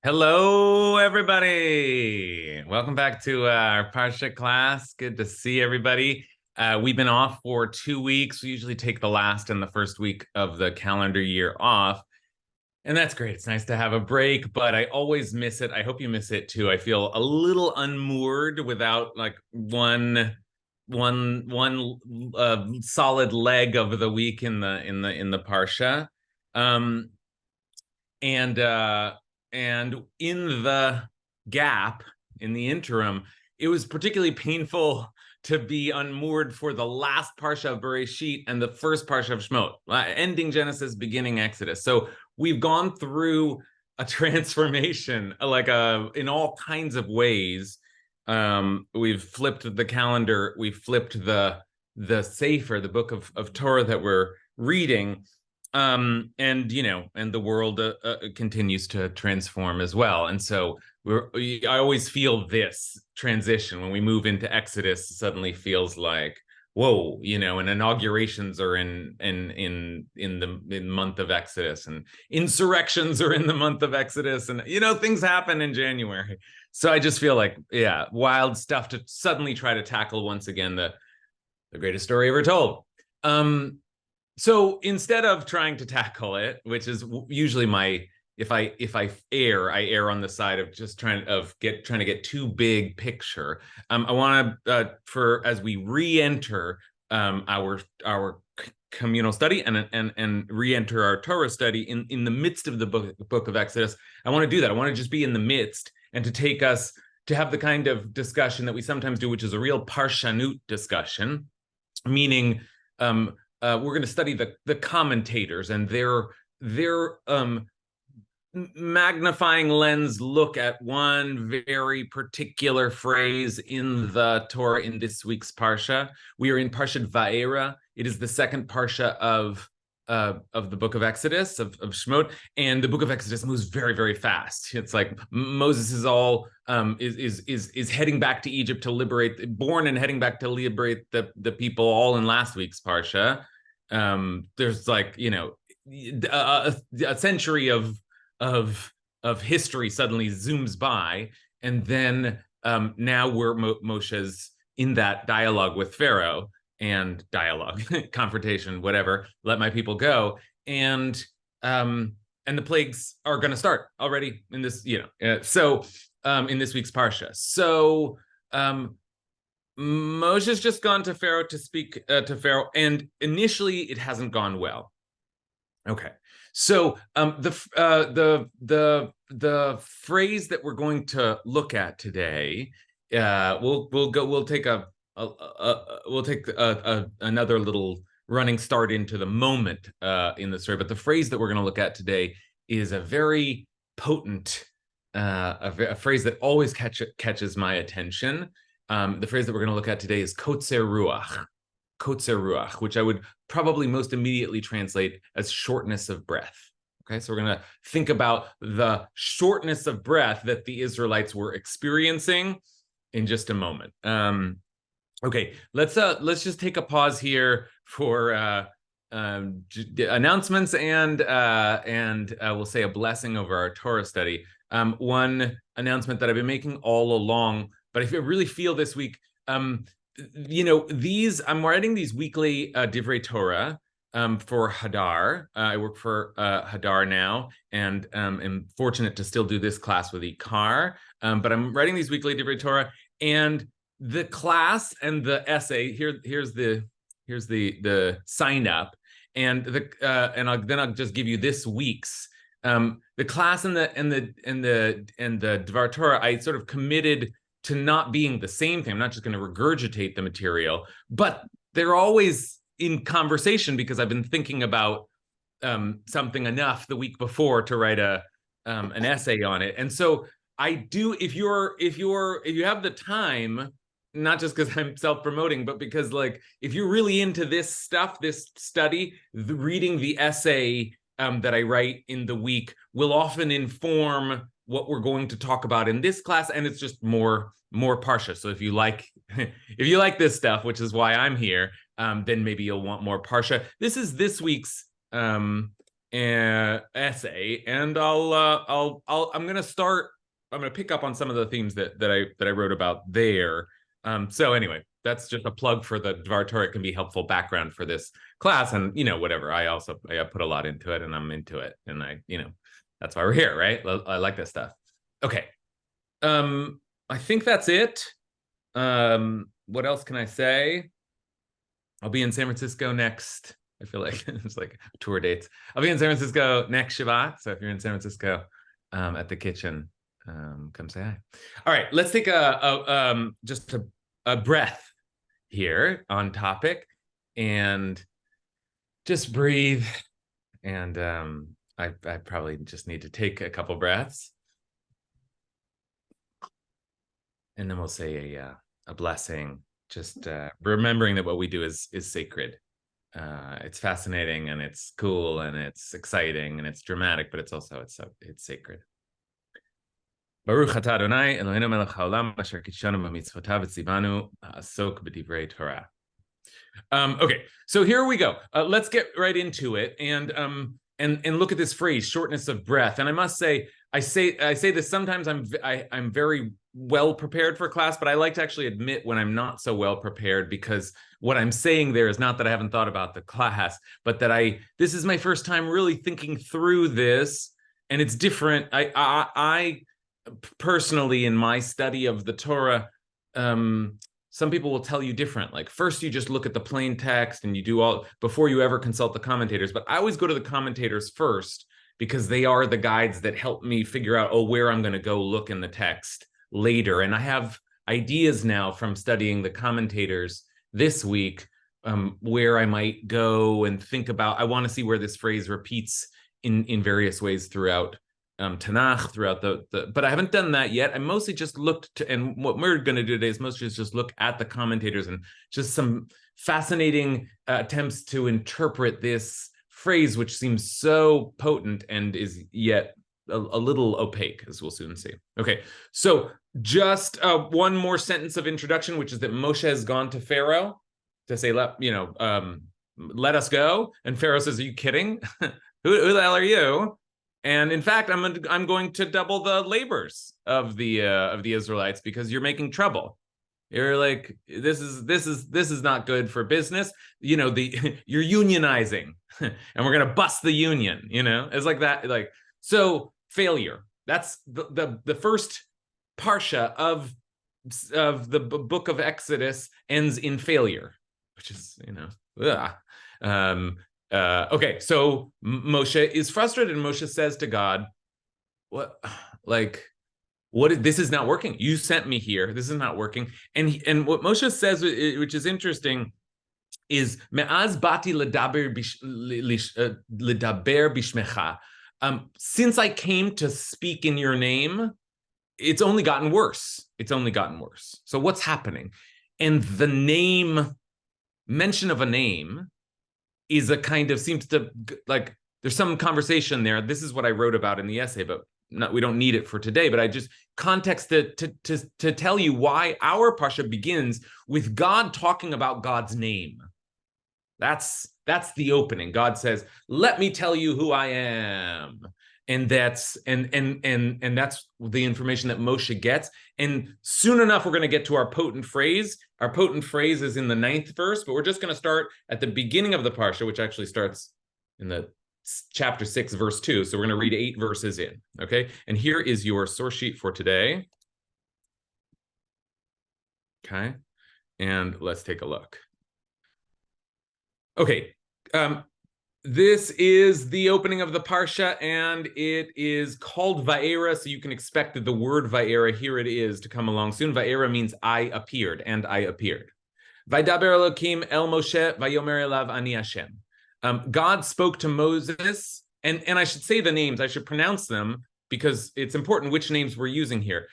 Hello, everybody. Welcome back to our Parsha class. Good to see everybody. We've been off for 2 weeks. We usually take the last and the first week of the calendar year off, and that's great. It's nice to have a break, but I always miss it. I hope you miss it too. I feel a little unmoored without like one solid leg of the week in the Parsha. Um, and uh and in the gap, in the interim, it was particularly painful to be unmoored for the last parsha of Bereshit and the first parsha of Shemot, ending Genesis, beginning Exodus. So we've gone through a transformation, in all kinds of ways. We've flipped the calendar, we've flipped the Sefer, the book of Torah that we're reading, and the world continues to transform as well. And so I always feel this transition when we move into Exodus suddenly feels like, whoa, and inaugurations are in the month of Exodus, and insurrections are in the month of Exodus, and things happen in January. So I just feel like, yeah, wild stuff to suddenly try to tackle once again, the greatest story ever told. So instead of trying to tackle it, which is usually if I I err on the side of just trying to get too big picture. I want to for as we re-enter our communal study and re-enter our Torah study in the midst of the book of Exodus. I want to do that. I want to just be in the midst and to take us to have the kind of discussion that we sometimes do, which is a real parshanut discussion, meaning we're going to study the commentators and their magnifying lens look at one very particular phrase in the Torah in this week's Parsha. We are in Parshat Va'era. It is the second Parsha of the book of Exodus, of Shemot, and the book of Exodus moves very, very fast. It's like Moses is all is heading back to Egypt to liberate, born and heading back to liberate the people, all in last week's Parsha. There's a century of history suddenly zooms by, and then now we're Moshe's in that dialogue with Pharaoh, and confrontation, whatever, let my people go, and the plagues are going to start already in this, in this week's Parsha. So Moshe's just gone to Pharaoh to speak to Pharaoh, and initially it hasn't gone well. Okay, so the phrase that we're going to look at today, we'll take another little running start into the moment in the story. But the phrase that we're going to look at today is a very potent, a phrase that always catches my attention. The phrase that we're going to look at today is kotzer ruach, which I would probably most immediately translate as shortness of breath. Okay, so we're going to think about the shortness of breath that the Israelites were experiencing in just a moment. Okay, let's just take a pause here for announcements, and we'll say a blessing over our Torah study. One announcement that I've been making all along, but I really feel this week, I'm writing these weekly Divrei Torah for Hadar. I work for Hadar now, and am fortunate to still do this class with IKAR. But I'm writing these weekly Divrei Torah, and the class and the essay. Here's the sign up, and then I'll just give you this week's. The class and the Dvar Torah, I sort of committed to not being the same thing. I'm not just going to regurgitate the material, but they're always in conversation because I've been thinking about something enough the week before to write an essay on it. And so I do, if you have the time, not just because I'm self-promoting, but because if you're really into this stuff, this study, reading the essay that I write in the week will often inform what we're going to talk about in this class, and it's just more Parsha. So if you like this stuff, which is why I'm here, then maybe you'll want more Parsha. This is this week's essay, and I'm gonna pick up on some of the themes that I wrote about there. So anyway, that's just a plug for the Dvar Torah. It can be helpful background for this class, and whatever. I put a lot into it, and I'm into it, and that's why we're here, right? I like this stuff. Okay, I think that's it. What else can I say? I'll be in San Francisco next. I feel like it's like tour dates. I'll be in San Francisco next Shabbat. So if you're in San Francisco at the kitchen, come say hi. All right, let's take just a breath here on topic and just breathe. And I probably just need to take a couple breaths. And then we'll say a blessing, just remembering that what we do is sacred. It's fascinating and it's cool and it's exciting and it's dramatic, but it's sacred. Baruch atah Adonai Eloheinu melech haolam asher kitshanu b'mitzvotav v'tzivanu ha'asok b'divrei Torah. Okay, so here we go. Let's get right into it and look at this phrase, shortness of breath. And I must say, I say this sometimes. I'm very well prepared for class, but I like to actually admit when I'm not so well prepared, because what I'm saying there is not that I haven't thought about the class, but that this is my first time really thinking through this, and it's different. I personally, in my study of the Torah, some people will tell you different. Like first you just look at the plain text and you do all before you ever consult the commentators. But I always go to the commentators first, because they are the guides that help me figure out, where I'm going to go look in the text later. And I have ideas now from studying the commentators this week, where I might go and think about, I want to see where this phrase repeats in various ways throughout Tanakh, throughout but I haven't done that yet. I mostly just looked and what we're going to do today is mostly just look at the commentators and just some fascinating attempts to interpret this phrase, which seems so potent and is yet a little opaque, as we'll soon see. Okay, so just one more sentence of introduction, which is that Moshe has gone to Pharaoh to say, let us go. And Pharaoh says, are you kidding? who the hell are you? And in fact, I'm going to double the labors of the Israelites, because you're making trouble. You're like, this is not good for business. You're unionizing, and we're gonna bust the union. It's like that. Like, so failure. That's the first Parsha of the book of Exodus ends in failure, which is okay, so Moshe is frustrated, and Moshe says to God, what this is not working. You sent me here. This is not working. And what Moshe says, which is interesting, is me'az bati ledaber bishmecha. Since I came to speak in your name, it's only gotten worse. It's only gotten worse. So what's happening? And the mention of a name is a kind of, seems to, like, there's some conversation there. This is what I wrote about in the essay, but we don't need it for today. But I just context to tell you why our Parsha begins with God talking about God's name. That's the opening. God says, "Let me tell you who I am," and that's that's the information that Moshe gets. And soon enough, we're going to get to our potent phrase. Our potent phrase is in the 9th verse, but we're just going to start at the beginning of the Parsha, which actually starts in the chapter 6, verse 2. So we're going to read 8 verses in. Okay, and here is your source sheet for today. Okay, and let's take a look. Okay, this is the opening of the Parsha, and it is called Va'era, so you can expect that the word Va'era, here it is, to come along soon. Va'era means I appeared, and I appeared. Vaydaber Elokim el Moshe, vayomer elav ani Hashem. God spoke to Moses, and I should say the names, I should pronounce them, because it's important which names we're using here.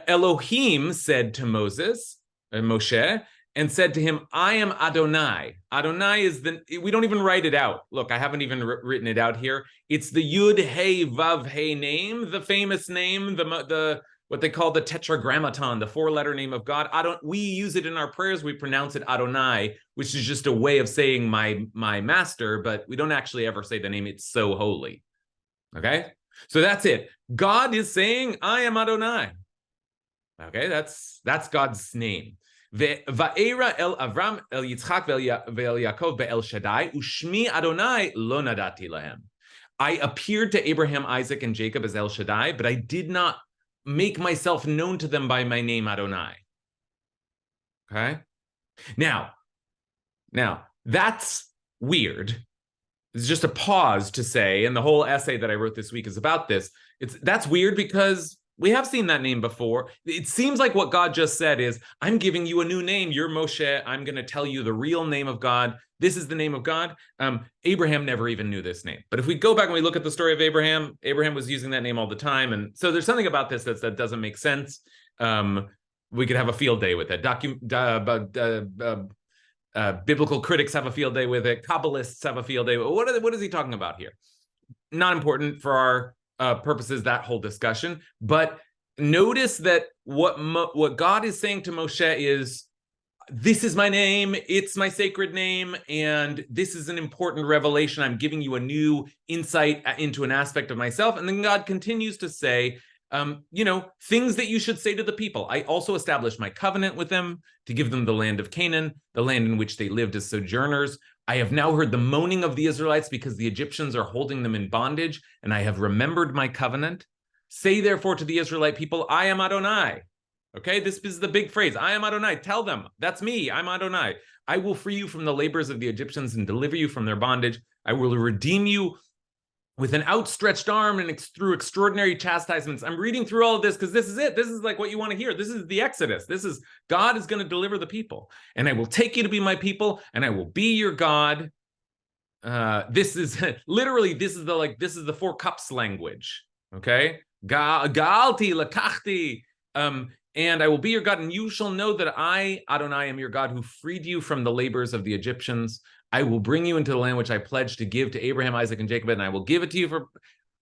Elohim said to Moshe, and said to him, I am Adonai. Adonai is we don't even write it out. Look, I haven't even written it out here. It's the Yud Hey Vav Hey name, the famous name, the what they call the tetragrammaton, the four-letter name of God. We use it in our prayers. We pronounce it Adonai, which is just a way of saying my master, but we don't actually ever say the name. It's so holy. Okay, so that's it. God is saying, I am Adonai. Okay, that's God's name. Va'era el Avram el Yitzchak ve'el Yaakov be'el Shaddai ushmi Adonai lo nadati lahem. I appeared to Abraham, Isaac, and Jacob as El Shaddai, but I did not make myself known to them by my name Adonai. Okay, now that's weird. It's just a pause to say, and the whole essay that I wrote this week is about this. That's weird because we have seen that name before. It seems like what God just said is, I'm giving you a new name. You're Moshe. I'm going to tell you the real name of God. This is the name of God. Abraham never even knew this name. But if we go back and we look at the story of Abraham, Abraham was using that name all the time. And so there's something about this that doesn't make sense. We could have a field day with it. Biblical critics have a field day with it. Kabbalists have a field day. What is he talking about here? Not important for our purposes, that whole discussion. But notice that what God is saying to Moshe is, this is my name, it's my sacred name, and this is an important revelation. I'm giving you a new insight into an aspect of myself. And then God continues to say, things that you should say to the people. I also established my covenant with them to give them the land of Canaan, the land in which they lived as sojourners. I have now heard the moaning of the Israelites because the Egyptians are holding them in bondage, and I have remembered my covenant. Say therefore to the Israelite people, I am Adonai. Okay, this is the big phrase. I am Adonai. Tell them, that's me. I'm Adonai. I will free you from the labors of the Egyptians and deliver you from their bondage. I will redeem you with an outstretched arm and through extraordinary chastisements. I'm reading through all of this because this is it. This is like what you want to hear. This is the Exodus. This is God is going to deliver the people. And I will take you to be my people, and I will be your God. This is literally, this is the four cups language. Okay? Ga'alti lakachti. And I will be your God, and you shall know that I, Adonai, am your God who freed you from the labors of the Egyptians. I will bring you into the land which I pledged to give to Abraham, Isaac, and Jacob, and I will give it to you for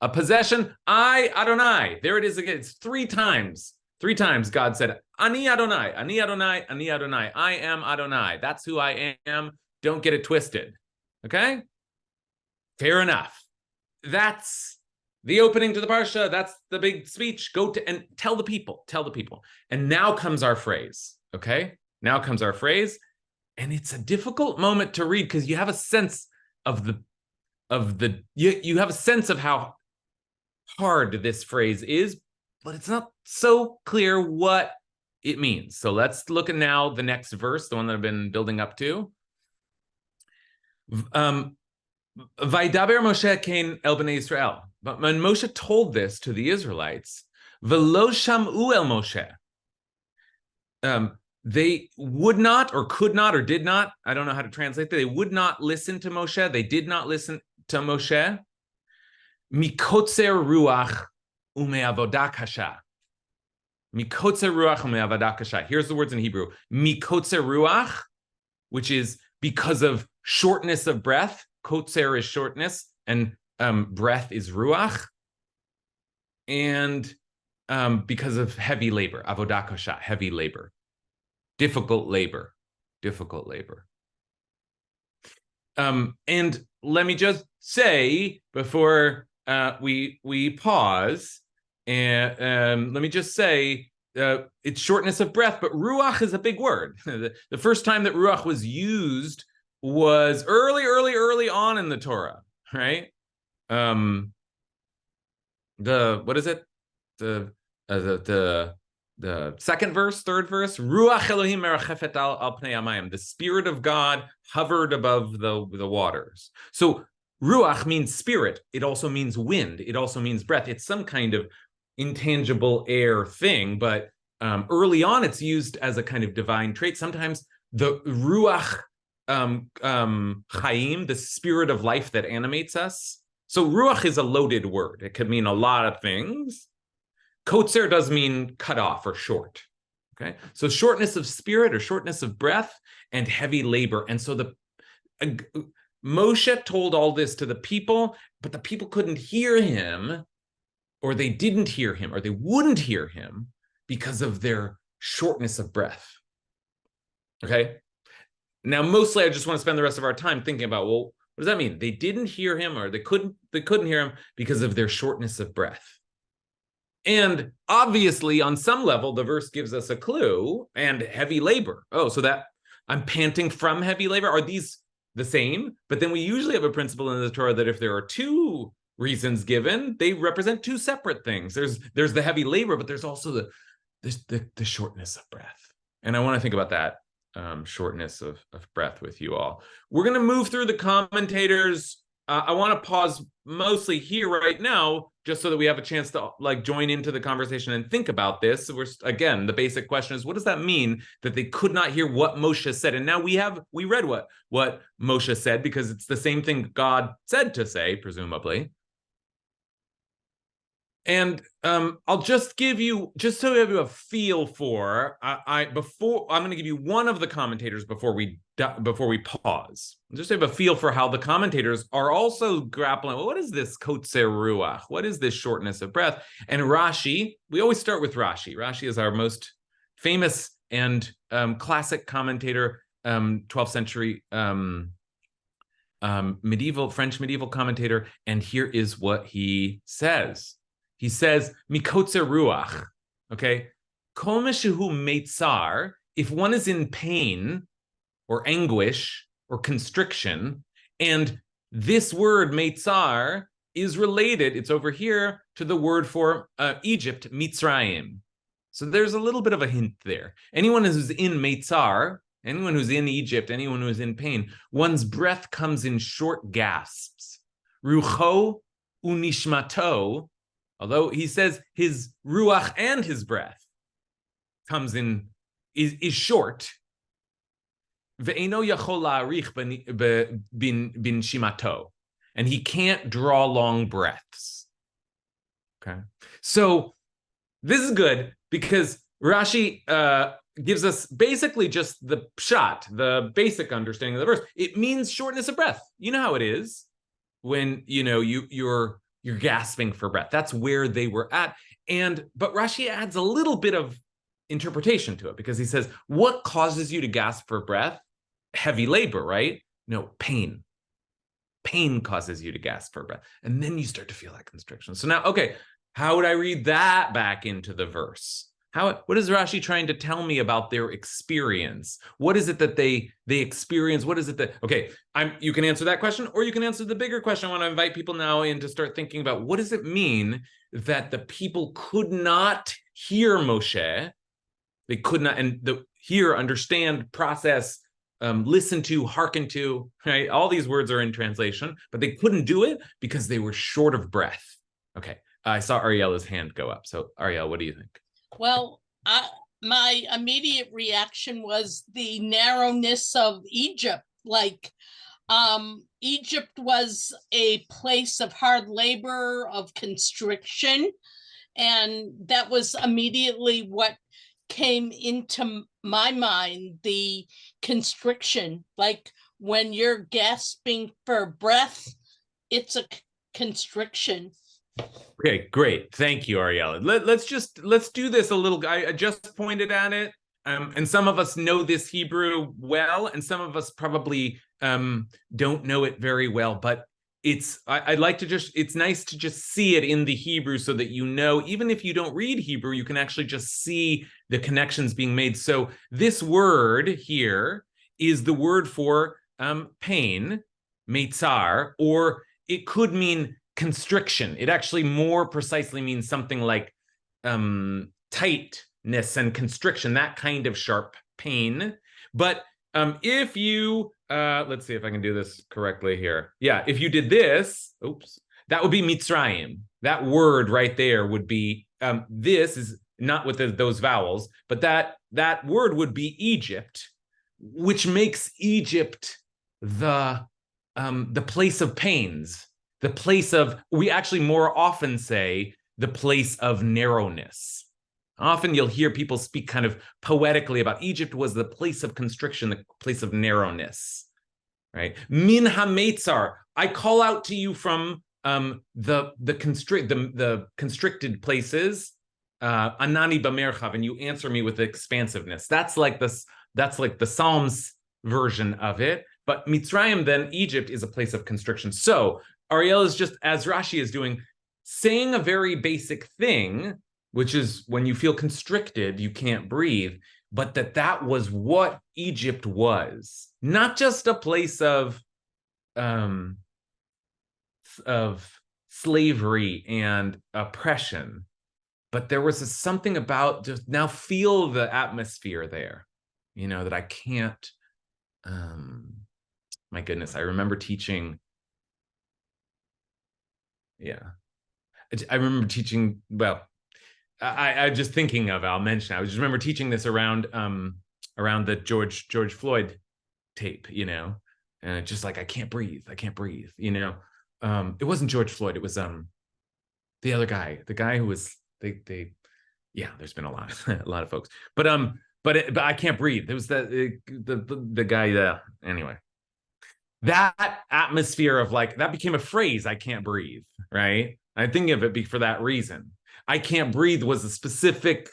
a possession. I, Adonai. There it is again. It's three times. Three times God said, Ani Adonai, Ani Adonai, Ani Adonai. I am Adonai. That's who I am. Don't get it twisted. Okay? Fair enough. That's the opening to the Parsha. That's the big speech. Go to and tell the people. Tell the people. And now comes our phrase. Okay? Now comes our phrase. And it's a difficult moment to read because you have a sense of you have a sense of how hard this phrase is, but it's not so clear what it means. So let's look at now the next verse, the one that I've been building up to. Vaydaber Moshe kain el bnei Israel. But when Moshe told this to the Israelites, velo sham'u el Moshe. They would not, or could not, or did not. I don't know how to translate that. They would not listen to Moshe. They did not listen to Moshe. Mikotzer ruach ume'avodah kasha. Mikotzer ruach ume'avodah kasha. Here's the words in Hebrew. Mikotzer ruach, which is because of shortness of breath. Kotzer is shortness, and breath is ruach. And because of heavy labor, avodah kasha, heavy labor. Difficult labor. And let me just say before we pause, and let me just say it's shortness of breath, but ruach is a big word. The first time that ruach was used was early on in the Torah, right? What is it? The second verse, third verse, Ruach Elohim merachefet al pnei hamayim. The Spirit of God hovered above the waters. So Ruach means spirit. It also means wind. It also means breath. It's some kind of intangible air thing, but early on it's used as a kind of divine trait. Sometimes the Ruach Chaim, the spirit of life that animates us. So Ruach is a loaded word. It could mean a lot of things. Kotzer does mean cut off or short. Okay, so shortness of spirit or shortness of breath and heavy labor. And so Moshe told all this to the people, but the people couldn't hear him or they didn't hear him, or they wouldn't hear him because of their shortness of breath. Okay? Now, mostly I just want to spend the rest of our time thinking about, well, what does that mean? They didn't hear him, or they couldn't hear him because of their shortness of breath. And obviously, on some level, the verse gives us a clue, and heavy labor. Oh, so that I'm panting from heavy labor. Are these the same? But then we usually have a principle in the Torah that if there are two reasons given, they represent two separate things. There's the heavy labor, but there's also the shortness of breath. And I want to think about that shortness of breath with you all. We're going to move through the commentators. I want to pause mostly here right now, just so that we have a chance to join into the conversation and think about this. So again, the basic question is, what does that mean that they could not hear what Moshe said? And now we read what Moshe said, because it's the same thing God said to say, presumably. And I'll just give you, just so you have a feel for, I'm going to give you one of the commentators before we pause. Just have a feel for how the commentators are also grappling. Well, what is this kotzer ruach? What is this shortness of breath? And Rashi, we always start with Rashi. Rashi is our most famous and classic commentator, 12th century French medieval commentator. And here is what he says. He says, mikotzer ruach, okay? Kol meshehu meitzar, if one is in pain or anguish or constriction, and this word meitzar is related, it's over here, to the word for Egypt, Mitzrayim. So there's a little bit of a hint there. Anyone who's in meitzar, anyone who's in Egypt, anyone who's in pain, one's breath comes in short gasps. Rucho unishmato, although he says his ruach and his breath comes in, is short. Ve'eno yachol la'arich bin shimato, and he can't draw long breaths. Okay, so this is good because Rashi gives us basically just the pshat, the basic understanding of the verse. It means shortness of breath. You know how it is when you're gasping for breath. That's where they were at. But Rashi adds a little bit of interpretation to it, because he says, what causes you to gasp for breath? Heavy labor, right? No, pain. Pain causes you to gasp for breath. And then you start to feel that constriction. So now, okay, how would I read that back into the verse? What is Rashi trying to tell me about their experience? What is it that they experience? What is it that, okay, you can answer that question, or you can answer the bigger question. I want to invite people now in to start thinking about, what does it mean that the people could not hear Moshe? They could not, hear, understand, process, listen to, hearken to, right? All these words are in translation, but they couldn't do it because they were short of breath. Okay, I saw Ariela's hand go up. So Ariel, what do you think? Well, my immediate reaction was the narrowness of Egypt. Egypt was a place of hard labor, of constriction, and that was immediately what came into my mind, the constriction. Like when you're gasping for breath, it's a constriction. Okay, great. Thank you, Ariella. Let's do this a little. I just pointed at it, and some of us know this Hebrew well, and some of us probably don't know it very well. But I'd like to it's nice to just see it in the Hebrew, so that even if you don't read Hebrew, you can actually just see the connections being made. So this word here is the word for pain, meitzar, or it could mean constriction. It actually more precisely means something like tightness and constriction, that kind of sharp pain. But if you, let's see if I can do this correctly here. Yeah, if you did this, that would be Mitzrayim. That word right there would be, this is not with those vowels, but that word would be Egypt, which makes Egypt the place of pains. The place of, we actually more often say, the place of narrowness. Often you'll hear people speak kind of poetically about Egypt was the place of constriction, the place of narrowness, right? Min ha-meitzar, I call out to you from the constricted places, anani b'merchav, and you answer me with expansiveness. That's like the Psalms version of it. But Mitzrayim, then Egypt, is a place of constriction. So Ariel is just, as Rashi is doing, saying a very basic thing, which is when you feel constricted, you can't breathe, but that was what Egypt was. Not just a place of slavery and oppression, but there was something about just now feel the atmosphere there, that I can't, my goodness, I remember teaching. Yeah. I remember teaching, well, I just thinking of, I'll mention, I just remember teaching this around the George Floyd tape, and it's just like, I can't breathe. It wasn't George Floyd. It was the other guy, the guy who was, yeah, there's been a lot of folks, but I can't breathe. There was the guy there. Anyway, that atmosphere of like, that became a phrase, I can't breathe, right? I think of it for that reason. I can't breathe was a specific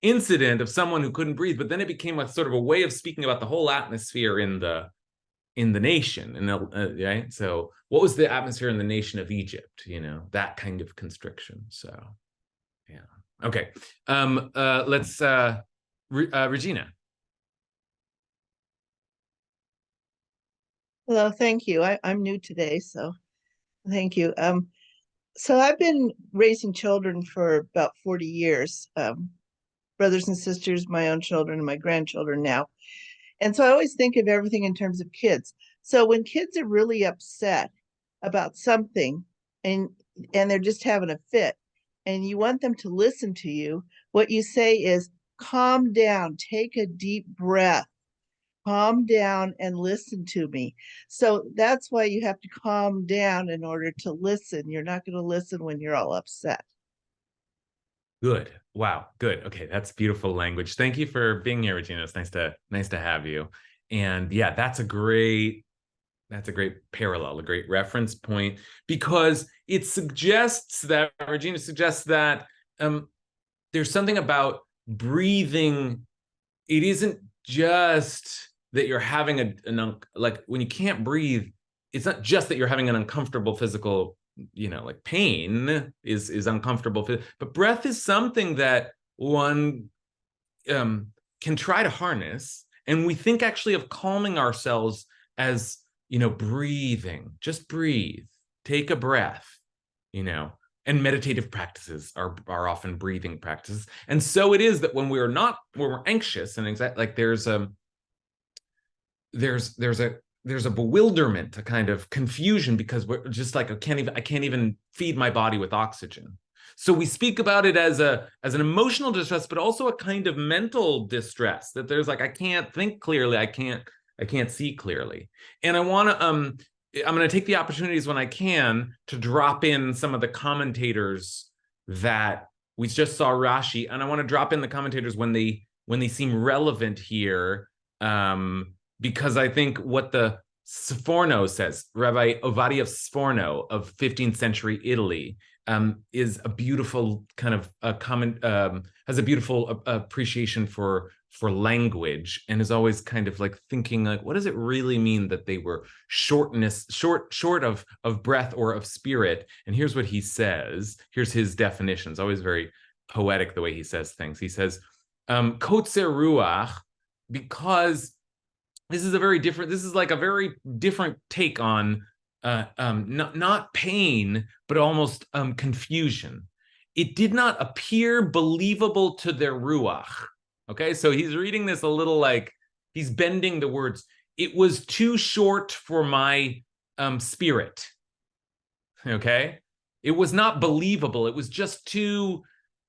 incident of someone who couldn't breathe, but then it became a sort of a way of speaking about the whole atmosphere in the nation. And right? So what was the atmosphere in the nation of Egypt? That kind of constriction. So yeah. Okay. Let's Regina. Hello, thank you. I'm new today, so thank you. So I've been raising children for about 40 years, brothers and sisters, my own children, and my grandchildren now. And so I always think of everything in terms of kids. So when kids are really upset about something and they're just having a fit, and you want them to listen to you, what you say is, calm down, take a deep breath. Calm down and listen to me. So that's why you have to calm down in order to listen. You're not going to listen when you're all upset. Good. Wow. Good. Okay. That's beautiful language. Thank you for being here, Regina. It's nice to have you. And yeah, that's a great parallel, a great reference point, because it suggests that, Regina suggests that there's something about breathing. It isn't just that you're having like when you can't breathe, it's not just that you're having an uncomfortable physical, like pain is uncomfortable, but breath is something that one can try to harness. And we think actually of calming ourselves as, breathing, just breathe, take a breath, and meditative practices are often breathing practices. And so it is that when we're anxious and anxiety, like there's a bewilderment, a kind of confusion, because we're just like, I can't even feed my body with oxygen. So we speak about it as an emotional distress, but also a kind of mental distress, that there's like, I can't think clearly, I can't see clearly. And I'm going to take the opportunities when I can to drop in some of the commentators that we just saw Rashi, and I want to drop in the commentators when they seem relevant here, because I think what the Sforno says, Rabbi Ovadia Sforno of 15th century Italy, is a beautiful kind of has a beautiful appreciation for language, and is always kind of like thinking like, what does it really mean that they were short of breath or of spirit? And here's what he says. Here's his definitions. Always very poetic the way he says things. He says, kotzer ruach, because this is a very different take on not pain, but almost confusion. It did not appear believable to their ruach. Okay, so he's reading this a little like he's bending the words. It was too short for my spirit. Okay, it was not believable. It was just too.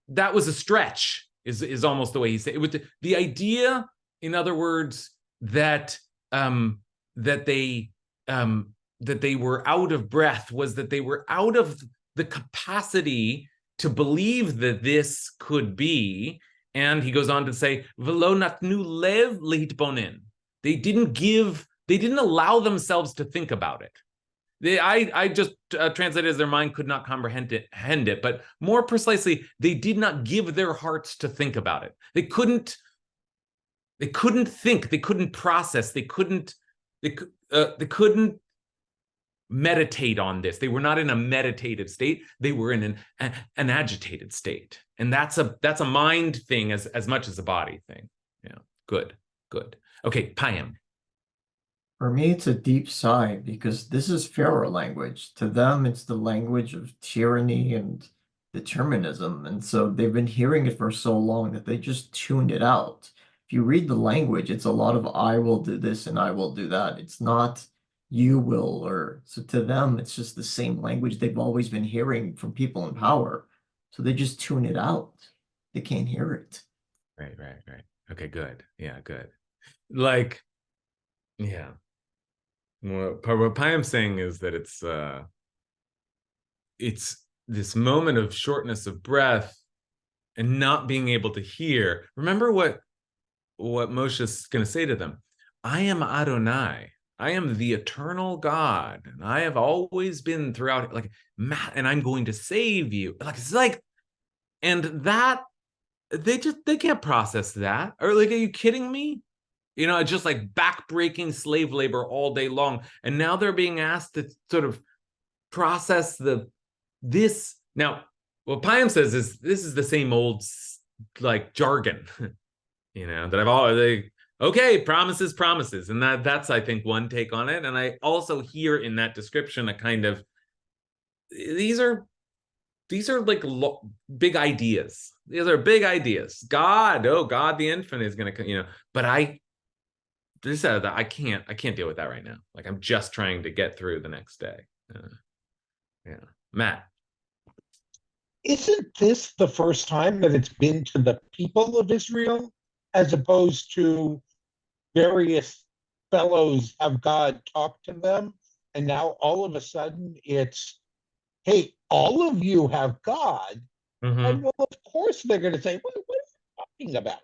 That was a stretch. Is almost the way he said it. With the idea, in other words, that they were out of breath, was that they were out of the capacity to believe that this could be. And he goes on to say, "Velo natnu lev lehitbonen." They didn't allow themselves to think about it. I just translated as their mind could not comprehend it, but more precisely, they did not give their hearts to think about it. They couldn't think, they couldn't process, they couldn't meditate on this. They were not in a meditative state. They were in an agitated state. And that's a mind thing as much as a body thing. Yeah, good. Okay, Payam. For me, it's a deep sigh because this is Pharaoh language. To them, it's the language of tyranny and determinism. And so they've been hearing it for so long that they just tuned it out. If you read the language, it's a lot of I will do this and I will do that. It's not you will, or so to them, it's just the same language they've always been hearing from people in power. So they just tune it out. They can't hear it. Right. Okay, good. Yeah, good. Like, yeah. What Payam's saying is that it's this moment of shortness of breath and not being able to hear. Remember what Moshe's going to say to them. I am Adonai. I am the eternal God, and I have always been throughout, like, and I'm going to save you. Like, it's like, and that they can't process that. Or like, are you kidding me? You know, it's just like backbreaking slave labor all day long. And now they're being asked to sort of process this. Now, what Payam says is this is the same old like jargon, you know, that I've always, okay, promises. And that's, I think, one take on it. And I also hear in that description a kind of, these are like big ideas. These are big ideas. God the infinite is going to, you know, but I can't deal with that right now. Like, I'm just trying to get through the next day. Yeah. Matt. Isn't this the first time that it's been to the people of Israel as opposed to various fellows of God talk to them? And now all of a sudden it's, hey, all of you have God. Mm-hmm. And well, of course they're going to say, what are you talking about?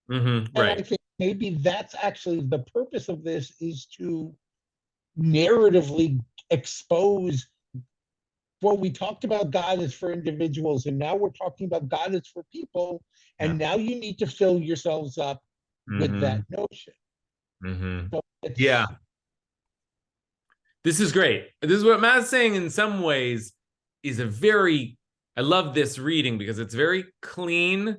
Mm-hmm. And Right. I think maybe that's actually the purpose of this, is to narratively expose, well, we talked about God as for individuals, and now we're talking about God as for people, and now you need to fill yourselves up with that notion. Mm-hmm. So Yeah. This is great. This is what Matt's saying in some ways is I love this reading because it's very clean,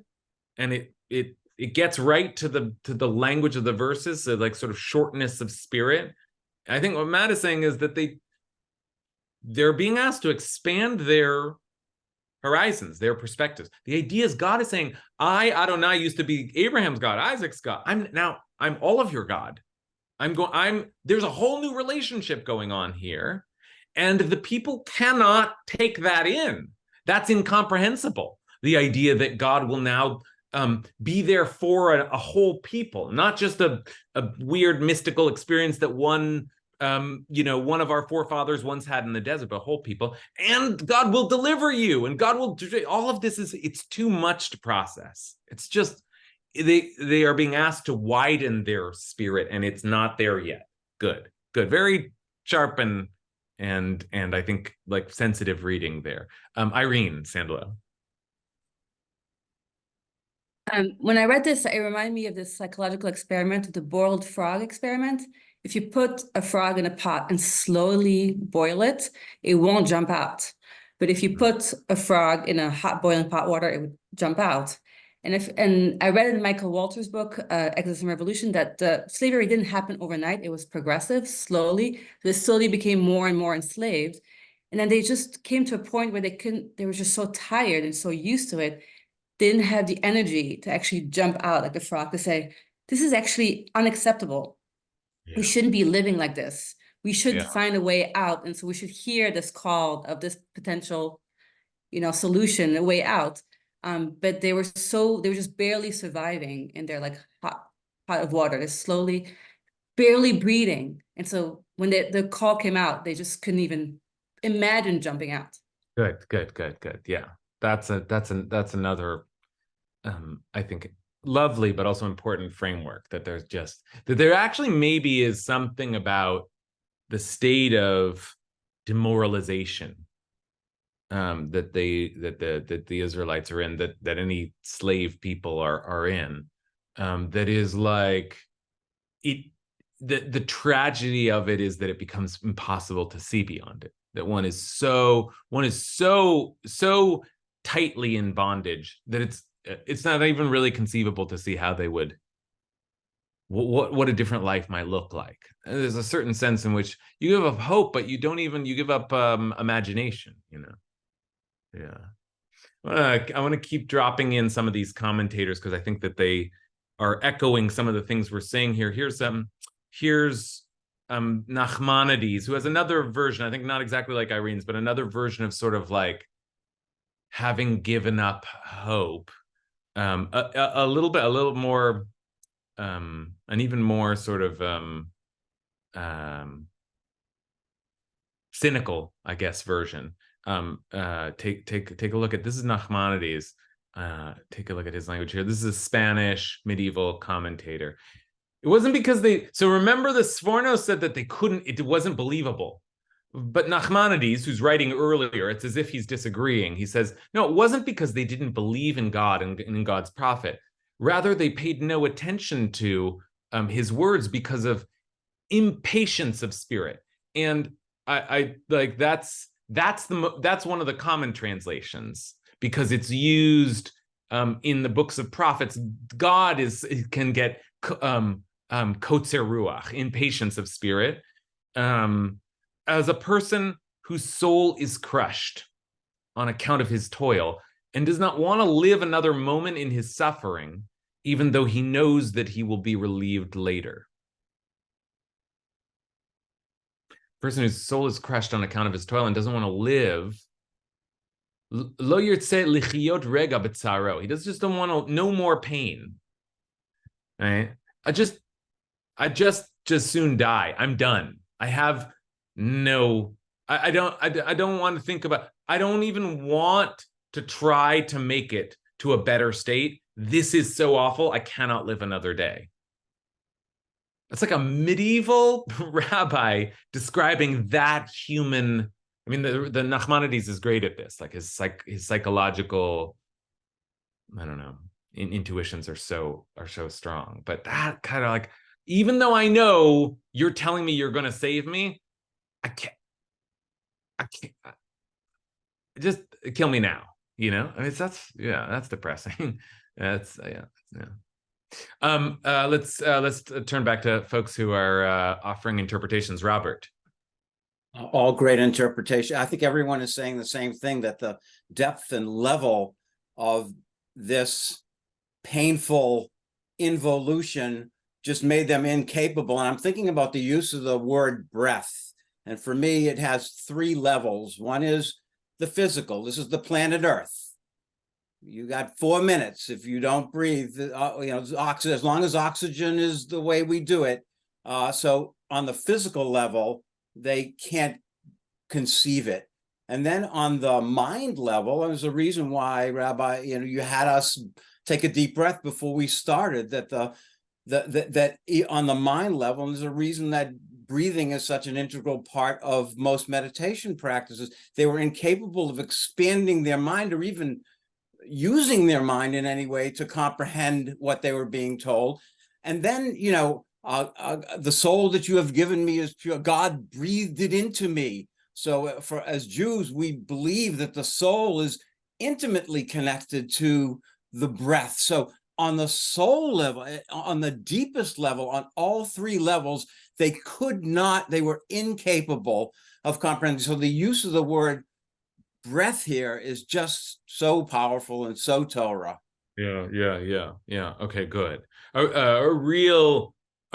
and it gets right to the language of the verses, so like sort of shortness of spirit. I think what Matt is saying is that they're being asked to expand their horizons, their perspectives. The idea is God is saying, I, Adonai, used to be Abraham's God, Isaac's God. I'm all of your God. There's a whole new relationship going on here, and the people cannot take that in. That's incomprehensible. The idea that God will now be there for a whole people, not just a weird mystical experience that one of our forefathers once had in the desert, but whole people. And God will deliver you, and God will do all of this. It's too much to process. It's just they are being asked to widen their spirit, and it's not there yet. Good, very sharp and I think like sensitive reading there. Irene Sandalo. When I read this, it reminded me of this psychological experiment, the boiled frog experiment. If you put a frog in a pot and slowly boil it, it won't jump out. But if you put a frog in a hot boiling pot water, it would jump out. And I read in Michael Walter's book, Exodus and Revolution, that the slavery didn't happen overnight. It was progressive, slowly. They slowly became more and more enslaved. And then they just came to a point where they were just so tired and so used to it, they didn't have the energy to actually jump out like the frog, to say, this is actually unacceptable. Yeah. We shouldn't be living like this. We should find a way out. And so we should hear this call of this potential, solution, a way out. But they were just barely surviving in their like pot of water. They're slowly, barely breathing. And so when the call came out, they just couldn't even imagine jumping out. Good. Yeah. That's another, I think, lovely but also important framework, that there actually maybe is something about the state of demoralization that the Israelites are in, that any slave people are in, that is like it. The tragedy of it is that it becomes impossible to see beyond it. That one is so tightly in bondage that it's not even really conceivable to see how they would, what a different life might look like. And there's a certain sense in which you give up hope, but you give up imagination, Yeah. I want to keep dropping in some of these commentators because I think that they are echoing some of the things we're saying here. Here's Nachmanides, who has another version, I think not exactly like Irene's, but another version of sort of like having given up hope, a little more, an even more sort of cynical, I guess, version. Take a look at, this is Nachmanides. Take a look at his language here. This is a Spanish medieval commentator. It wasn't because so remember the Sforno said that they couldn't, it wasn't believable. But Nachmanides, who's writing earlier, it's as if he's disagreeing. He says, no, it wasn't because they didn't believe in God and in God's prophet. Rather, they paid no attention to his words because of impatience of spirit. And I like that's one of the common translations, because it's used in the books of prophets. God can get kotzer ruach, impatience of spirit, as a person whose soul is crushed on account of his toil and does not want to live another moment in his suffering, even though he knows that he will be relieved later. Person whose soul is crushed on account of his toil and doesn't want to live. Lo yirtze lichiyot rega b'tzaro. He just don't want to, no more pain. Right? I just soon die. I'm done. I have no, I don't want to think about, I don't even want to try to make it to a better state. This is so awful. I cannot live another day. It's like a medieval rabbi describing that human. I mean, the Nachmanides is great at this. Like his psychological, I don't know, intuitions are so strong. But that kind of like, even though I know you're telling me you're going to save me, I can't. Just kill me now. I mean, that's depressing. That's yeah. Let's turn back to folks who are offering interpretations. Robert. All great interpretation. I think everyone is saying the same thing, that the depth and level of this painful involution just made them incapable. And I'm thinking about the use of the word breath. And for me, it has three levels. One is the physical. This is the planet Earth. You got 4 minutes. If you don't breathe, as long as oxygen is the way we do it. So on the physical level, they can't conceive it. And then on the mind level, there's a reason why, Rabbi, you had us take a deep breath before we started, that that on the mind level, and there's a reason that breathing is such an integral part of most meditation practices. They were incapable of expanding their mind or even using their mind in any way to comprehend what they were being told. And then, the soul that you have given me is pure. God breathed it into me. So as Jews, we believe that the soul is intimately connected to the breath. So on the soul level, on the deepest level, on all three levels, they were incapable of comprehending. So the use of the word breath here is just so powerful and so Torah. Yeah. Okay, good.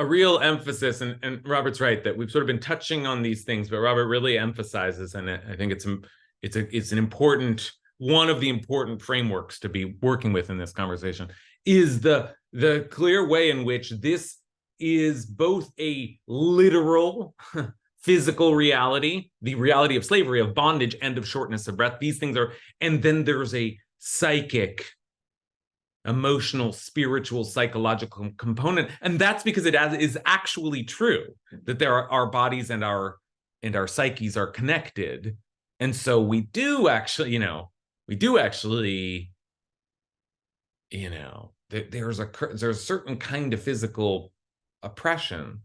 A real emphasis, and Robert's right that we've sort of been touching on these things, but Robert really emphasizes, and I think it's an important, one of the important frameworks to be working with in this conversation, is the clear way in which this is both a literal physical reality, the reality of slavery, of bondage, and of shortness of breath. These things are, and then there's a psychic, emotional, spiritual, psychological component. And that's because it is actually true that there are our bodies and our and our psyches are connected. And so we do actually, there's a certain kind of physical oppression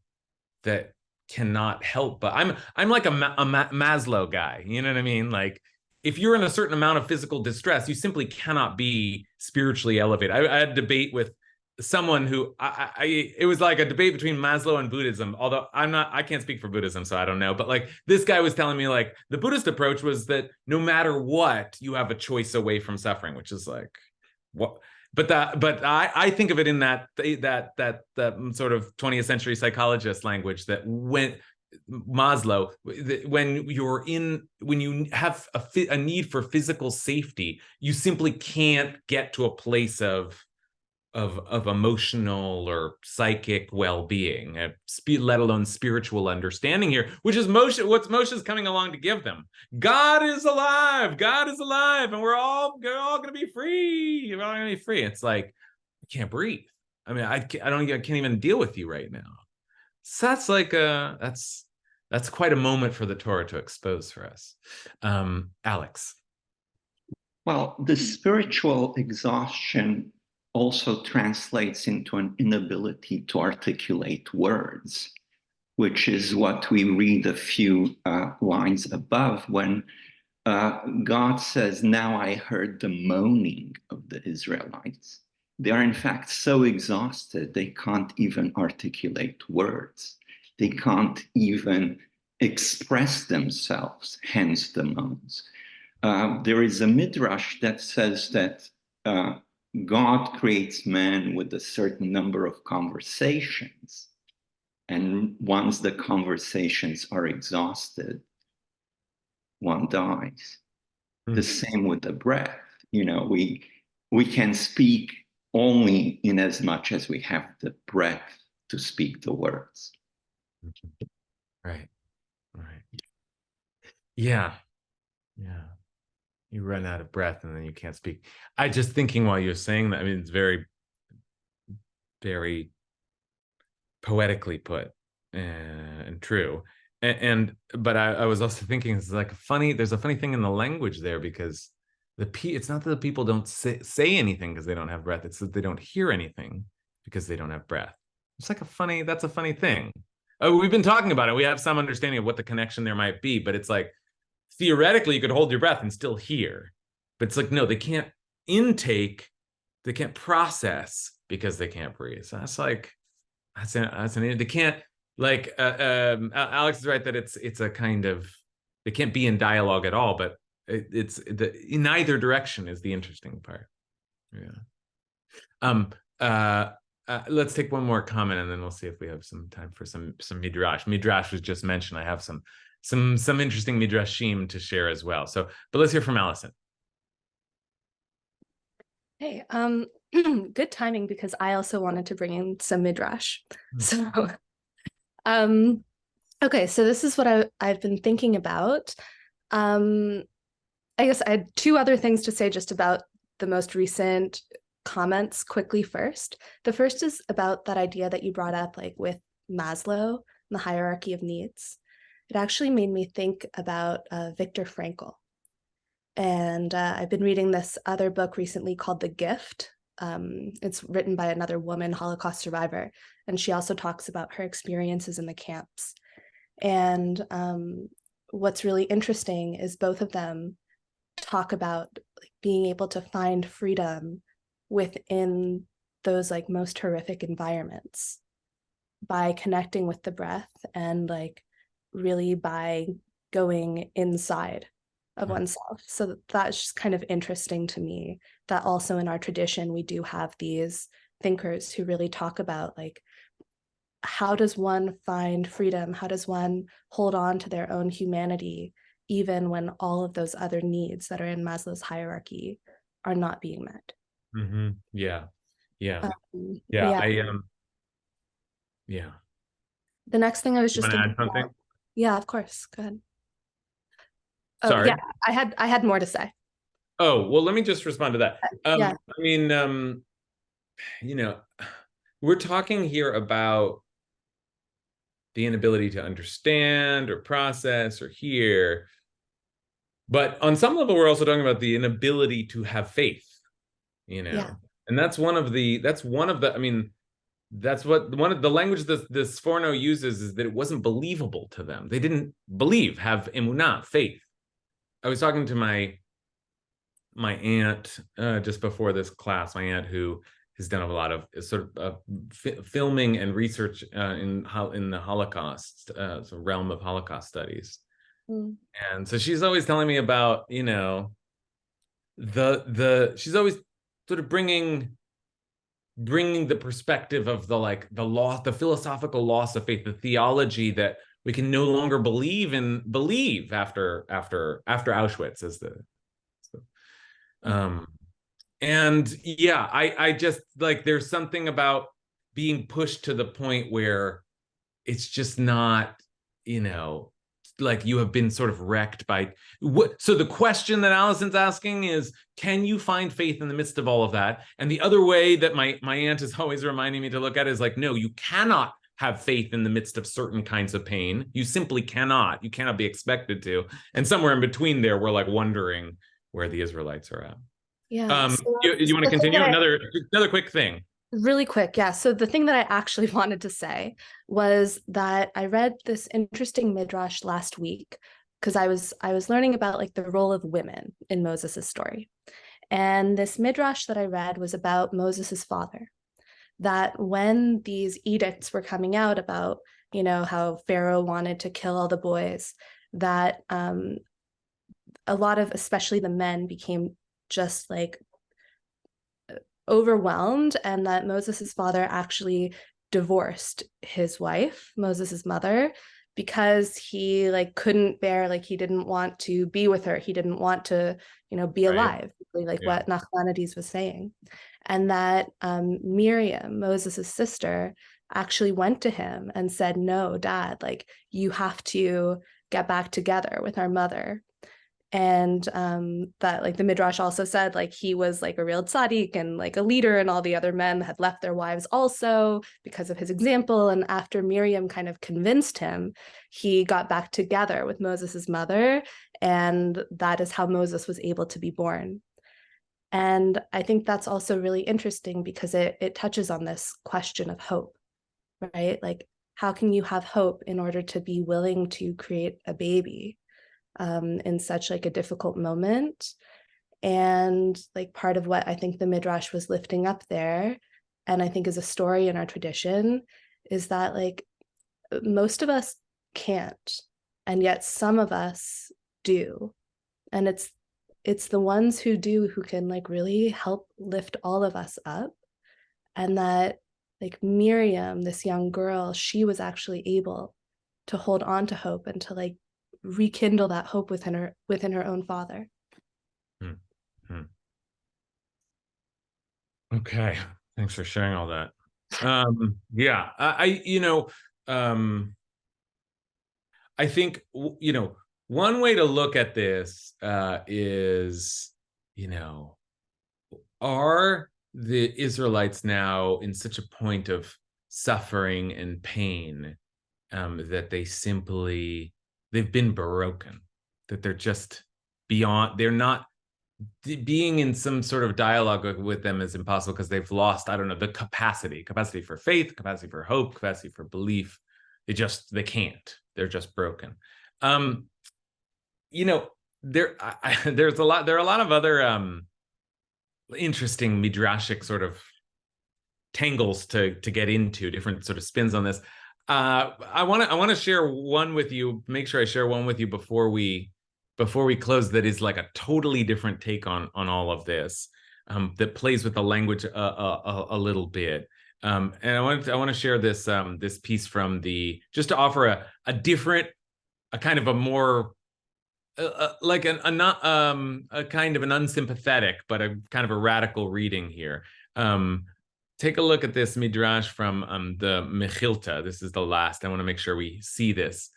that cannot help. But I'm like a Maslow guy. You know what I mean? Like, if you're in a certain amount of physical distress, you simply cannot be spiritually elevated. I had a debate with someone who it was like a debate between Maslow and Buddhism, although I can't speak for Buddhism, so I don't know. But like, this guy was telling me, like, the Buddhist approach was that no matter what, you have a choice away from suffering, which is like, what? But I think of it in that sort of 20th century psychologist language, that when Maslow, when you have a need for physical safety, you simply can't get to a place of emotional or psychic well-being, let alone spiritual understanding here, which is what Moshe's coming along to give them. God is alive, and we're all gonna be free. We're all gonna be free. It's like, I can't breathe. I mean, I can't even deal with you right now. So that's like that's quite a moment for the Torah to expose for us. Alex. Well, the spiritual exhaustion also translates into an inability to articulate words, which is what we read a few lines above when God says, "Now I heard the moaning of the Israelites." They are in fact so exhausted, they can't even articulate words. They can't even express themselves, hence the moans. There is a midrash that says that God creates man with a certain number of conversations, and once the conversations are exhausted, one dies. The same with the breath. We can speak only in as much as we have the breath to speak the words. Right. Yeah. You run out of breath and then you can't speak. I just thinking while you're saying that, I mean, it's very, very poetically put and true. But I was also thinking, it's like there's a funny thing in the language there, because it's not that the people don't say anything because they don't have breath. It's that they don't hear anything because they don't have breath. It's like that's a funny thing. Oh, we've been talking about it. We have some understanding of what the connection there might be, but it's like, theoretically, you could hold your breath and still hear. But it's like, no, they can't intake, they can't process because they can't breathe. So that's they can't, like, Alex is right that it's a kind of, they can't be in dialogue at all, but in either direction is the interesting part. Yeah. Let's take one more comment and then we'll see if we have some time for some midrash. Midrash was just mentioned. I have some interesting midrashim to share as well. So, but let's hear from Allison. Hey, good timing, because I also wanted to bring in some midrash. So, okay, so this is what I've been thinking about. I guess I had two other things to say just about the most recent comments quickly first. The first is about that idea that you brought up, like with Maslow and the hierarchy of needs. It actually made me think about Viktor Frankl. And I've been reading this other book recently called The Gift. It's written by another woman, Holocaust survivor, and she also talks about her experiences in the camps. And what's really interesting is both of them talk about like being able to find freedom within those like most horrific environments by connecting with the breath and like really by going inside of oneself. So that's just kind of interesting to me, that also in our tradition, we do have these thinkers who really talk about like, how does one find freedom? How does one hold on to their own humanity, even when all of those other needs that are in Maslow's hierarchy are not being met? Mm-hmm. Yeah. Yeah. The next thing I was just thinking about, yeah, of course. Go ahead. Oh, sorry. Yeah, I had more to say. Oh, well, let me just respond to that. Yeah. I mean, we're talking here about the inability to understand or process or hear. But on some level, we're also talking about the inability to have faith, Yeah. and that's one of the, I mean, that's what one of the language that this Forno uses, is that it wasn't believable to them. They didn't believe, have emunah, faith. I was talking to my aunt just before this class, my aunt who has done a lot of sort of filming and research in the Holocaust, so realm of Holocaust studies. Mm. And so she's always telling me about, she's always sort of bringing the perspective of the philosophical loss of faith, the theology that we can no longer believe after Auschwitz, as and yeah, I just there's something about being pushed to the point where it's just not, you have been sort of wrecked by what. So the question that Allison's asking is, can you find faith in the midst of all of that? And the other way that my aunt is always reminding me to look at it is no, you cannot have faith in the midst of certain kinds of pain. You simply cannot. You cannot be expected to. And somewhere in between there, we're wondering where the Israelites are at. Yeah. You want to continue? Another quick thing. Really quick, yeah. So the thing that I actually wanted to say was that I read this interesting midrash last week because I was learning about the role of women in Moses' story. And this midrash that I read was about Moses' father, that when these edicts were coming out about, how Pharaoh wanted to kill all the boys, that a lot of, especially the men, became just overwhelmed, and that Moses' father actually divorced his wife, Moses' mother, because he couldn't bear, he didn't want to be with her. He didn't want to, be alive, what Nachmanides was saying. And that Miriam, Moses' sister, actually went to him and said, no, Dad, you have to get back together with our mother. And that the midrash also said he was a real tzaddik and a leader, and all the other men had left their wives also because of his example. And after Miriam kind of convinced him, he got back together with Moses's mother, and that is how Moses was able to be born. And I think that's also really interesting because it touches on this question of hope, right? How can you have hope in order to be willing to create a baby in such a difficult moment? And part of what I think the midrash was lifting up there, and I think is a story in our tradition, is that most of us can't, and yet some of us do. And it's the ones who do who can really help lift all of us up. And that Miriam, this young girl, she was actually able to hold on to hope and to rekindle that hope within her own father. Okay, thanks for sharing all that. Yeah, I think one way to look at this is, are the Israelites now in such a point of suffering and pain that they've been broken, that they're just beyond, they're not, being in some sort of dialogue with them is impossible because they've lost, I don't know, the capacity for faith, capacity for hope, capacity for belief. They can't, they're just broken. There are a lot of other interesting midrashic sort of tangles to get into, different sort of spins on this. I want to share one with you. Make sure I share one with you before we close. That is a totally different take on all of this. That plays with the language a little bit. And I want to share this this piece from just to offer a different, a kind of a more a kind of an unsympathetic but a kind of a radical reading here. Take a look at this midrash from the Mechilta. This is the last. I want to make sure we see this.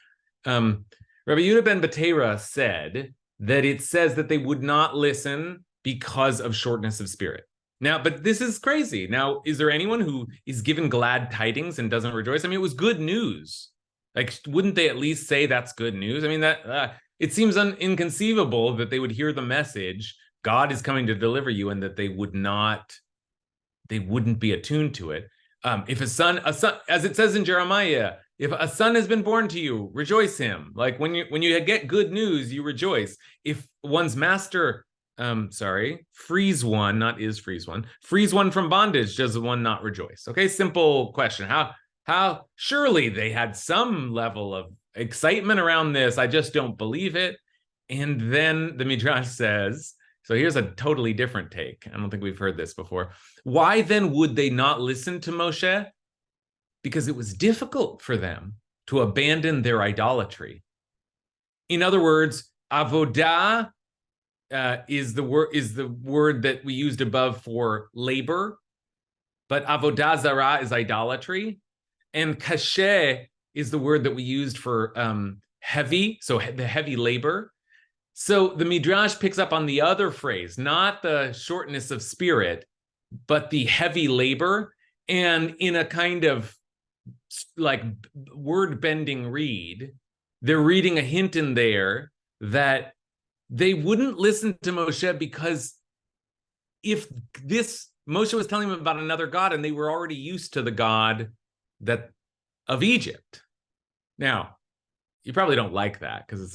Rabbi Yehuda ben Batera said that it says that they would not listen because of shortness of spirit. Now, but this is crazy. Now, is there anyone who is given glad tidings and doesn't rejoice? I mean, it was good news Like, wouldn't they at least say that's good news? I mean, that it seems inconceivable that they would hear the message, God is coming to deliver you, and that they wouldn't be attuned to it. If a son, as it says in Jeremiah, if a son has been born to you, rejoice him. Like when you get good news, you rejoice. If one's master, frees one from bondage, does one not rejoice? Okay, simple question. How surely they had some level of excitement around this. I just don't believe it. And then the Midrash says, so here's a totally different take. I don't think we've heard this before. Why then would they not listen to Moshe? Because it was difficult for them to abandon their idolatry. In other words, avodah is the word that we used above for labor, but avodah zarah is idolatry, and kasher is the word that we used for heavy, so the heavy labor. So the Midrash picks up on the other phrase, not the shortness of spirit, but the heavy labor, and in a kind of like word-bending read, they're reading a hint in there that they wouldn't listen to Moshe because if this Moshe was telling them about another God and they were already used to the God of Egypt. Now, you probably don't like that because it's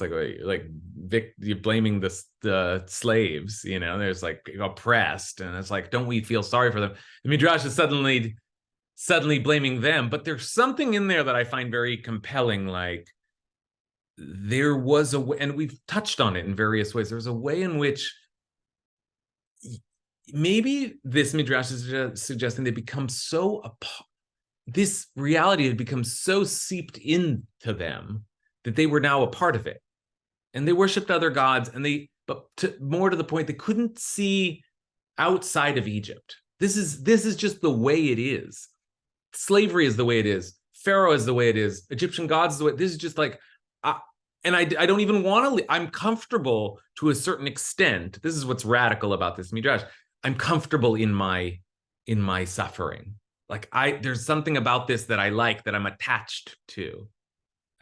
you're blaming the slaves, there's like oppressed, and it's like, don't we feel sorry for them? The Midrash is suddenly blaming them, but there's something in there that I find very compelling. Like there was a way, and we've touched on it in various ways. There was a way in which maybe this Midrash is suggesting they become this reality had become so seeped into them that they were now a part of it, and they worshipped other gods, and more to the point, they couldn't see outside of Egypt. This is just the way it is. Slavery is the way it is. Pharaoh is the way it is. Egyptian gods is the way. This is just like, and I don't even want to. I'm comfortable to a certain extent. This is what's radical about this Midrash. I'm comfortable in my suffering. Like there's something about this that I like, that I'm attached to.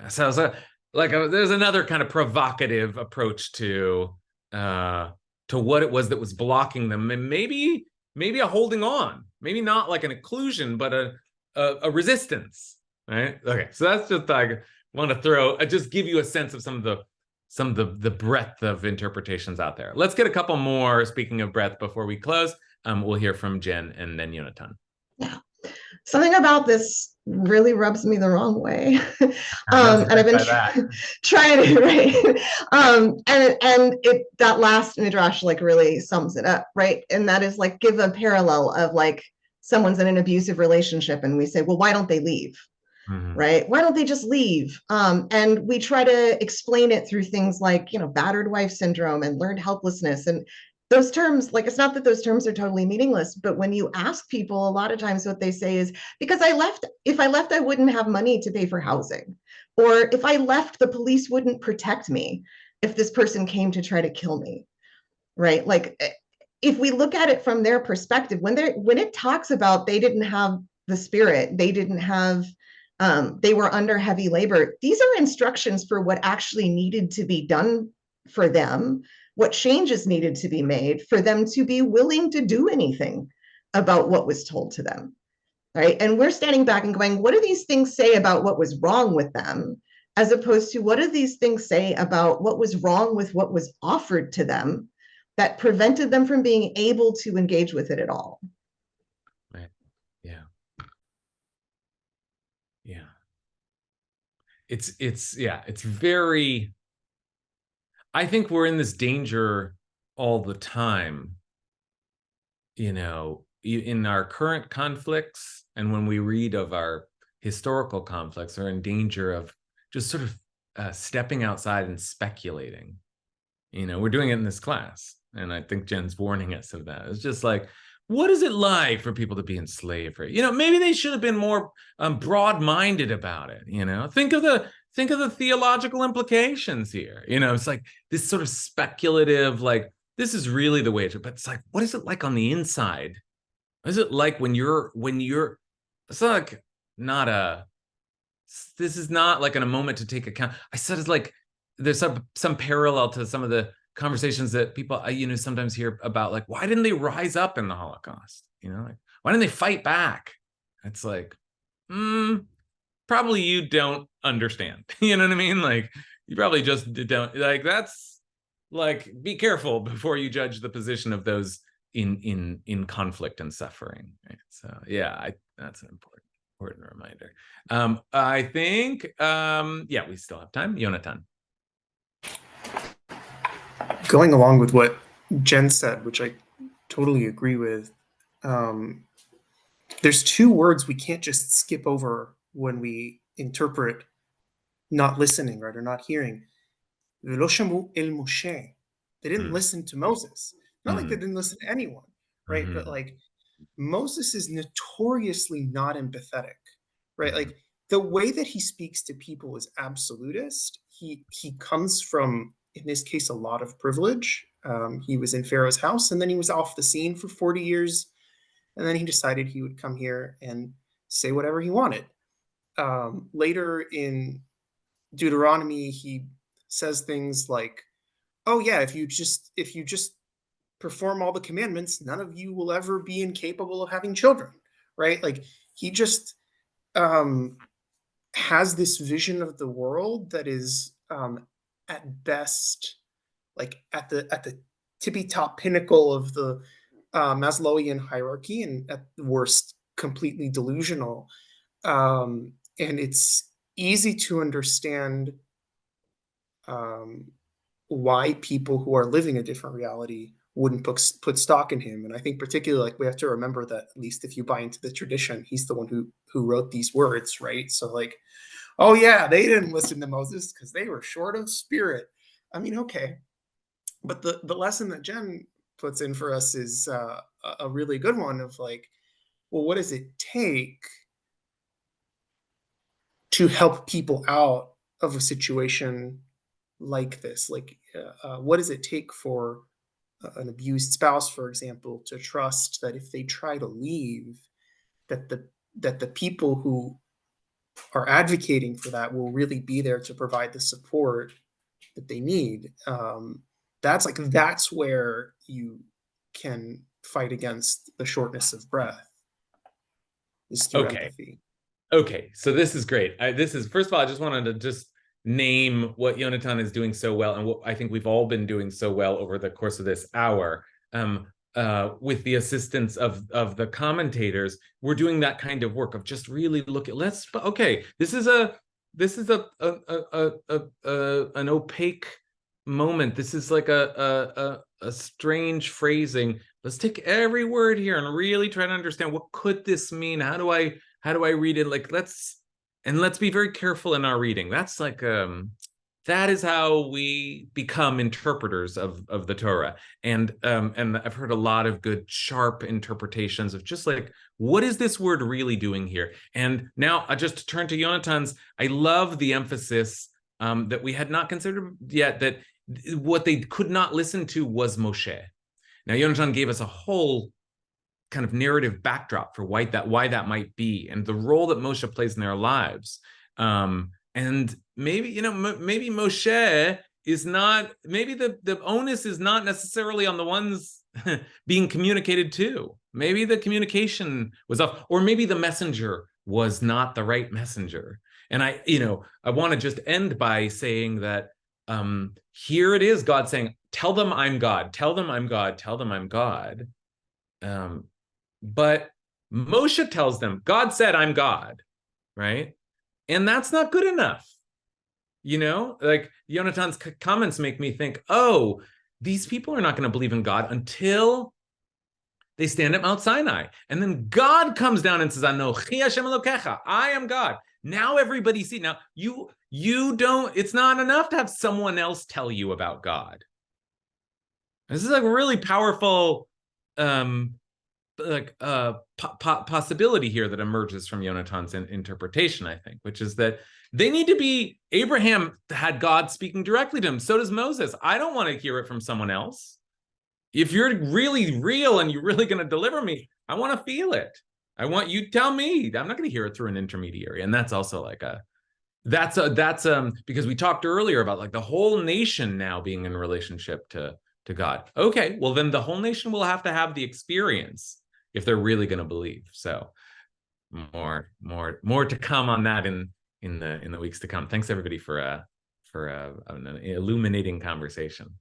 So there's another kind of provocative approach to what it was that was blocking them, and maybe a holding on, maybe not like an occlusion, but a resistance, right? Okay, so that's just I want to just give you a sense of some of the breadth of interpretations out there. Let's get a couple more. Speaking of breadth, before we close, we'll hear from Jen and then Yonatan. Yeah, something about this really rubs me the wrong way. And I've been trying to, right? And that last Midrash really sums it up, right? And that is give a parallel of someone's in an abusive relationship and we say, well, why don't they leave? Mm-hmm. Right? Why don't they just leave? And we try to explain it through things like, battered wife syndrome and learned helplessness. And those terms, it's not that those terms are totally meaningless, but when you ask people, a lot of times what they say is, because if I left, I wouldn't have money to pay for housing. Or if I left, the police wouldn't protect me if this person came to try to kill me, right? If we look at it from their perspective, when it talks about they didn't have the spirit, they didn't have, they were under heavy labor, these are instructions for what actually needed to be done for them, what changes needed to be made for them to be willing to do anything about what was told to them, right? And we're standing back and going, what do these things say about what was wrong with them, as opposed to what do these things say about what was wrong with what was offered to them that prevented them from being able to engage with it at all? Right. Yeah. Yeah. It's very, I think we're in this danger all the time, in our current conflicts, and when we read of our historical conflicts, are in danger of just sort of stepping outside and speculating. We're doing it in this class, and I think Jen's warning us of that. It's just like, what is it like for people to be in slavery? Maybe they should have been more broad-minded about it. Think of the theological implications here. It's like this sort of speculative, this is really the way it is. But it's like, what is it like on the inside? What is it like when you're? It's not this is not like in a moment to take account. I said it's like there's some parallel to some of the conversations that people sometimes hear about, like, why didn't they rise up in the Holocaust? Like, why didn't they fight back? It's like, probably you don't understand. You know what I mean? Like, you probably just don't, like, that's like, be careful before you judge the position of those in conflict and suffering. Right? So yeah, that's an important reminder. I think yeah, we still have time. Yonatan. Going along with what Jen said, which I totally agree with, there's two words we can't just skip over when we interpret not listening, right, or not hearing. V'lo shamu el Moshe. They didn't listen to Moses. Not like they didn't listen to anyone, right? But like, Moses is notoriously not empathetic, right? Like, the way that he speaks to people is absolutist. He comes from, in this case, a lot of privilege. He was in Pharaoh's house, and then he was off the scene for 40 years. And then he decided he would come here and say whatever he wanted. Later in Deuteronomy, he says things like, oh yeah, if you just perform all the commandments, none of you will ever be incapable of having children, right? Like, he just has this vision of the world that is at best, like, at the tippy top pinnacle of the Maslowian hierarchy, and at the worst, completely delusional. And it's easy to understand why people who are living a different reality wouldn't put stock in him. And I think particularly, like, we have to remember that, at least if you buy into the tradition, he's the one who wrote these words, right? So like, oh yeah, they didn't listen to Moses because they were short of spirit. I mean, okay. But the lesson that Jen puts in for us is a really good one of like, well, what does it take to help people out of a situation like this? Like, what does it take for an abused spouse, for example, to trust that if they try to leave, that the people who are advocating for that will really be there to provide the support that they need? That's where you can fight against the shortness of breath, is through empathy. Okay, so this is great. First of all, I just wanted to just name what Yonatan is doing so well, and what I think we've all been doing so well over the course of this hour. With the assistance of the commentators, we're doing that kind of work of just really look at, this is an opaque moment. This is like a strange phrasing. Let's take every word here and really try to understand, what could this mean? How do I read it? Like, let's be very careful in our reading. That's like that is how we become interpreters of the Torah. And I've heard a lot of good, sharp interpretations of just like, what is this word really doing here? And now, just to turn to Yonatan's, I love the emphasis that we had not considered yet, that what they could not listen to was Moshe. Now, Yonatan gave us a whole kind of narrative backdrop for why that might be, and the role that Moshe plays in their lives. And maybe, maybe Moshe is not, maybe the onus is not necessarily on the ones being communicated to. Maybe the communication was off, or maybe the messenger was not the right messenger. And I want to just end by saying that here it is, God saying, tell them I'm God, tell them I'm God, tell them I'm God. But Moshe tells them, God said I'm God, right? And that's not good enough. Like, Yonatan's comments make me think, oh, these people are not going to believe in God until they stand at Mount Sinai. And then God comes down and says, Anochi Hashem Elokecha, I am God. Now everybody see. Now you don't, it's not enough to have someone else tell you about God. This is like a really powerful possibility here that emerges from Yonatan's interpretation, I think, which is that they need to be, Abraham had God speaking directly to him. So does Moses. I don't want to hear it from someone else. If you're really real and you're really going to deliver me, I want to feel it. I want you to tell me. I'm not going to hear it through an intermediary. And that's also like That's because we talked earlier about like the whole nation now being in relationship to God. Okay, well then the whole nation will have to have the experience if they're really going to believe. So more to come on that in the weeks to come. Thanks everybody for an illuminating conversation.